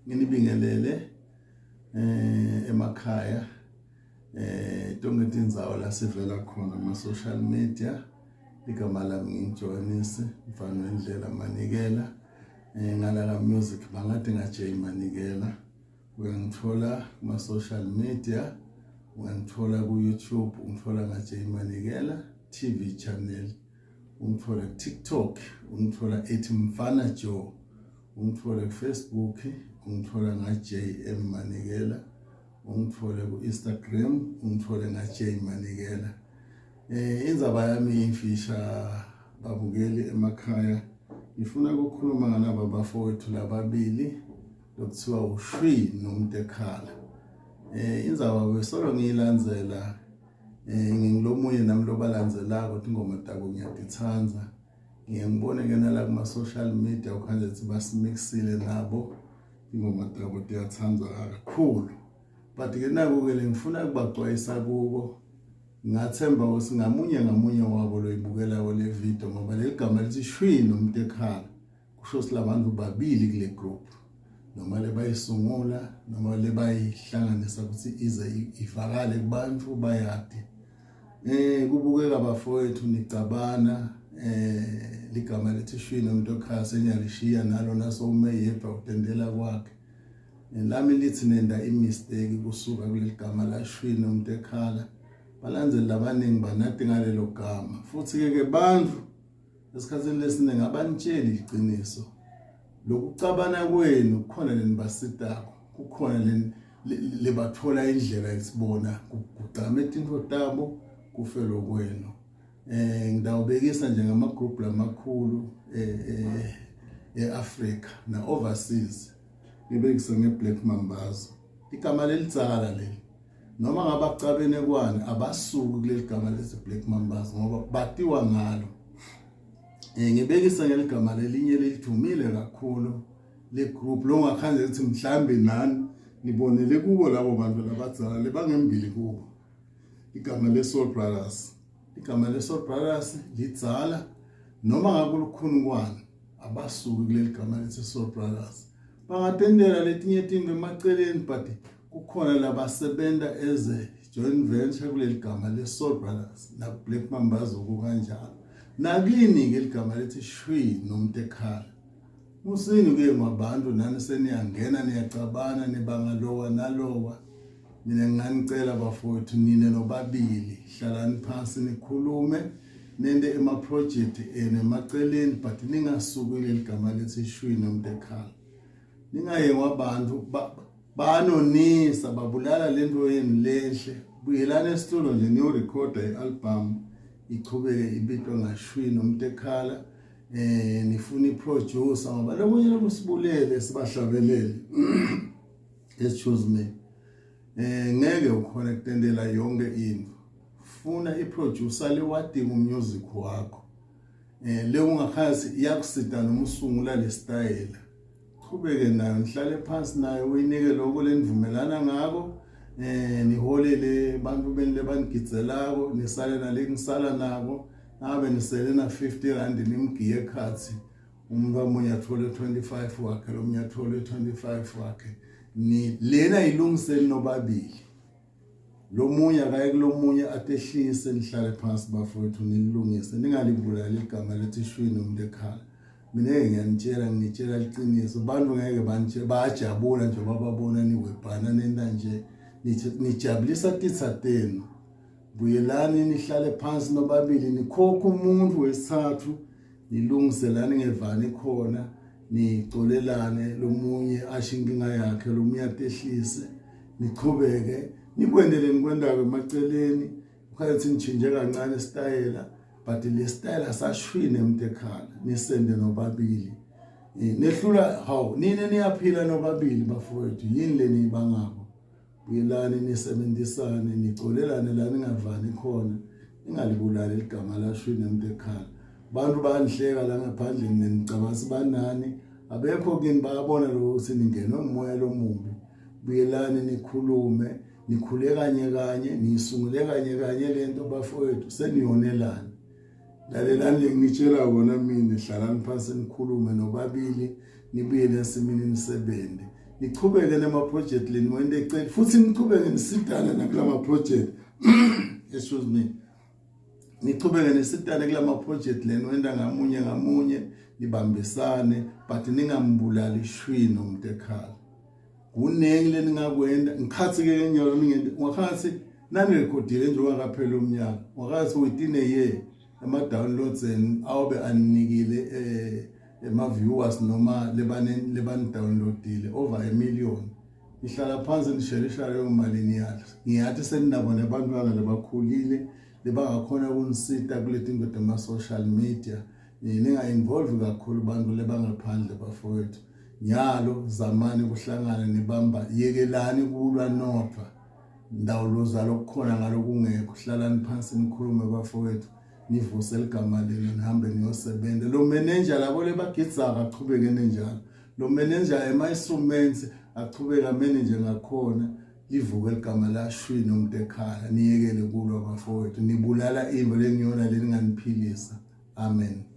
Nginibingelele emakhaya tonke tindzawo la sivela khona ma social media igama lami ngijoinise mfana wendlela Manikela ngala music bangathi ngaJay Manikela uyangithola kuma social media uyangithola ku YouTube ungithola ngaJay Manikela TV channel ungithola ku TikTok ungithola ethi Mfana Joe ungithola ku Facebook ungithola ngaJay Manikela ungithola ku Instagram ungithola ngaJay Manikela indzaba yami imfisha babukeli emakhaya ngifuna ukukhuluma ngalabo bafowethu lababili lokuthiwa uShwi noMtekhala indzaba besolo ngiyilandzela ngingilomunye nami lobalandzela ukuthi ingoma tabo ngiyatitsanza ngiyangibona ke nala kuma social media ukhanje ukuthi basimixile nabo ingoma tabo tiyatsanzwa kakhulu but ke nako ke ngifuna ukubaxwayisa kubo ngathemba ukuthi ngamunye wabo loyibukela le video ngoba le gama lithi Shwi noMtekhala kusho silabantu babili kule group noma le bayisungula noma le bayihlanganisa ukuthi ize ivakale kubantu bayade kubukeka bafowethu nicabana ligama lithi Shwi noMtekhala senyalishiya nalo nasome yedwa utendela kwakhe lami lithi nenda imistake kusuka kuleli gama la Shwi noMtekhala balandzeli labaningi banati ngalelo gama futhi ke bantu esikhathini lesiningi abanitsheli iqiniso lokucabana kwenu kukhona lenibasitako kukhona lebathola indlela esibona kugcama izinto tabo kufelo kwenu ngidawubekisa nje ngama group lamakhulu eAfrica na overseas ngibekisa ngeBlack Mambazo igama lelitsala leli noma ngabacabene kwani abasuku kuleli gama lesi Black Mambazo ngoba batiwa ngalo ngibekisa ngeligama lelinye lelithumile kakhulu le group lo ngakhanze ukuthi mhlambe nani nibonele kubo labo bantu labadzala lebangembili kubo igama leSoul Brothers litsala noma ngakulukhuni kwani abasuku kuleli gama leSoul Brothers bangatendela letinye izinto emaceleni but kukhona labasebenza eze joint venture kuleli gama leSoul Brothers na Black Mambazo kanjalo nakini ke ligama lethi Shwi noMtekhala musini ke ngabantu nani seniyangena niyacabana nibangalowa nalowa mina nginicela bafowethu nine nobabili hlalani phasi nikhulume nende ema project enemaceleni but ningasuki kuleli gama lethi Shwi noMtekhala ningaye ngabantu banonisa babulala lento yeni lehle buyelana esitulo nje niyo recorda ialbum ichubeke ibitwa ngaShwi noMtekhala nifuna iproducer ngoba lokunye lokusibulele sibahlabelele excuse me ngeke ukhona ukutendela yonke into funa iproducer lewadinga umusic wakho le ungakhazi iyakusida noma usungula le style qhubeke nayo nihlale phansi nayo uyinike lokho lenivumelana ngako niholele bantu benile banigidzelako nisale nale ngisala nabo ngabe nisele na 50 rand nimgiye khathi umuntu omunye athole 25 wakhe lo omunye athole 25 wakhe ni lena ilungiseni nobabili lo munye akaye kulomunye atehlise nihlale phansi bafowethu nilungise ningalibulali igama lethi Shwi noMtekhala mina ngiyantshela liqiniso bantu ngeke banje bajabula nje bababona niwebhana nenda nje nijabulisa titsa tenu buyelani nihlale phansi nobabili nikhokha umuntu wesithathu nilungiselani ngevani khona nicolelane lomunye ashinkinga yakhe lomunye atehlise niqhubeke nikwendele nikwenda emaceleni ukhathi nichinje kancane style but le style asaShwi noMtekhala nisende nobabili nehlula hawu nini niyaphila nobabili bafowethu yini le nibangako buyelani nisebenzisane nicolelane la ningavani khona ningalibulali igama la Shwi noMtekhala bantu banihleka la ngaphandle nginicabasi banani abekho kini bayabona lo siningena umoya lomubi buyelani nikhulume nikhule kanye nisungule kanye lento bafowethu seniyonelana lalelani ngitshela bona mina hlalani phasi nikhulume nobabili nibuyele esimini nisebenze niqhubeke nama-project leni wende ecela futhi niqhubeke nisitana nakulama project excuse me niqhubeke nisitana kulama project leni wenda ngamunye nibambisane but ningambulali ishwini umuntu ekhala kunengi leni ngakwenda ngikhathi ke nyalo ngende ngakhathi nani recordile njengoba kaphela umnyaka ngakhathi within a year ama downloads awube anikile ema viewers noma lebani downloadile over 1 million ihlala phansi nisherisha leyo mali niyala ngiyathi seninabo nabantwana lebakhulile lebangakhona ukunisita kuletinto tema social media ninga involve kakhulu abantu lebangaphandle bafowethu nyalo zamani kuhlangana nibamba yekelani kulwa nopha ndawo lozalo kukhona ngalokungekho hlalani phansi nikhulume bafowethu nivuse ligama lenu nihambe niyosebenza lo manager labo lebagidza aqhubekene njalo lo manager ema instruments aqhubeka manager ngakhona livuke ligama lashwini umuntu ekhaya niyekele kulwa bafowethu nibulala imbo lengiyona leninganiphilisa amen.